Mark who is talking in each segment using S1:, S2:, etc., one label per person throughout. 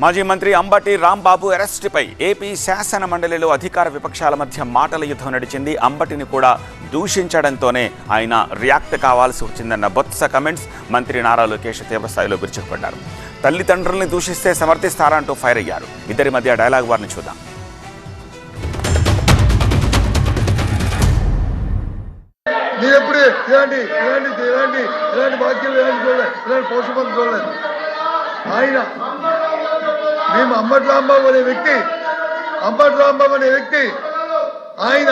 S1: మాజీ మంత్రి అంబటి రాంబాబు అరెస్టుపై ఏపీ శాసన మండలిలో అధికార విపక్షాల మధ్య మాటల యుద్ధం నడిచింది. అంబటిని కూడా దూషించడంతోనే ఆయన రియాక్ట్ కావాల్సి వచ్చిందన్న బొత్స కమెంట్స్ మంత్రి నారా లోకేష్ తీవ్రస్థాయిలో విరుచుకుపడ్డారు. తల్లిదండ్రుల్ని దూషిస్తే సమర్థిస్తారా అంటూ ఫైర్ అయ్యారు. ఇద్దరి మధ్య డైలాగ్ వారిని చూద్దాం.
S2: మేము అంబటి రాంబాబు అనే వ్యక్తి ఆయన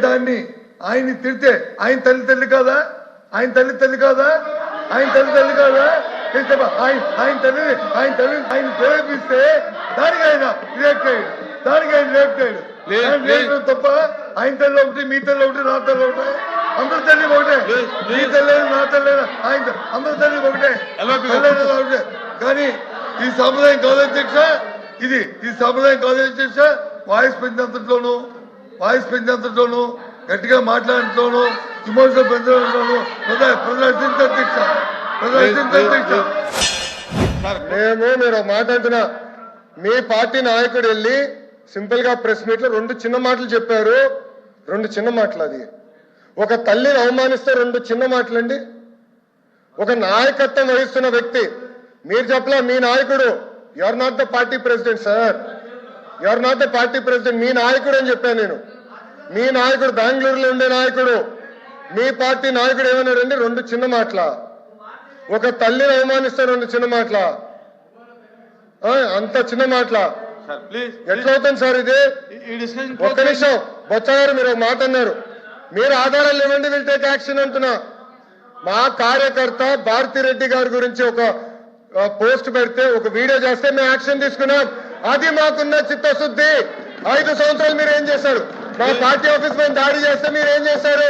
S2: దాన్ని ఆయన్ని తిడితే ఆయన తల్లి కాదా? ఆయన తల్లి కాదా? ఆయన ప్రేరేపిస్తే దానికి ఆయన రియాక్ట్ అయ్యాడు. తప్ప ఆయన తల్లి ఒకటి, మీ తల్లి ఒకటి, నా తల్లి ఒకటి, అందరి తల్లి ఒకటే. మీ తల్లి నా తల్లి ఆయన అందరి తల్లి ఒకటే. కానీ ఈ సాంప్రదాయం కాదు అధ్యక్ష. ఈ సాంప్రదాయం కాదు అధ్యక్ష. వాయిస్ పెంచేంతట్లోనూ గట్టిగా మాట్లాడటంలోనూ ఇమోషనల్ పెంచడంలోనూ ప్రదర్శించ అధ్యక్ష. మీరు మాట్లాడుతున్నా మీ పార్టీ నాయకుడు వెళ్ళి సింపుల్ గా ప్రెస్ మీట్ లో రెండు చిన్న మాటలు చెప్పారు. రెండు చిన్న మాటలు. అది ఒక తల్లిని అవమానిస్తే రెండు చిన్న మాటలండి. ఒక నాయకత్వం వహిస్తున్న వ్యక్తి మీరు చెప్పలా మీ నాయకుడు you are not the party president sir, you are not the party president. మీ నాయకుడు అని చెప్పాను నేను. మీ నాయకుడు బెంగళూరులో ఉండే నాయకుడు, మీ పార్టీ నాయకుడు ఏమన్నాడండి? రెండు చిన్న మాటల. ఒక తల్లిని అవమానిస్తే రెండు చిన్న మాటల, అంత చిన్న మాటల ఎట్లా అవుతుంది సార్ ఇది? ఒక్క నిమిషం బొత్స గారు, మీరు ఒక మాట అన్నారు. మీరు ఆధారాలు ఇవ్వండి, విల్ టేక్ యాక్షన్ అంటున్నా. మా కార్యకర్త భారతిరెడ్డి గారి గురించి ఒక పోస్ట్ పెడితే, ఒక వీడియో చేస్తే మేము యాక్షన్ తీసుకున్నాం. అది మాకున్న చిత్తశుద్ధి. 5 సంవత్సరాలు మీరు ఏం చేశారు? మా పార్టీ ఆఫీస్ పైన దాడి చేస్తే మీరు ఏం చేశారు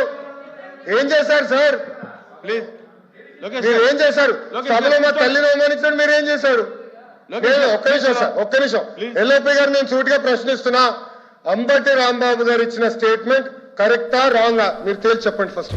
S2: సార్? ప్లీజ్ మీరు ఏం చేశారు? సభలో మా తల్లిని అవమానించడం మీరు ఏం చేశారు? ఒక్క నిమిషం ఎల్ఓపి గారు, నేను సూటిగా ప్రశ్నిస్తున్నా. అంబటి రాంబాబు గారు ఇచ్చిన స్టేట్మెంట్ కరెక్టా రాంగా మీరు తేల్చి చెప్పండి ఫస్ట్.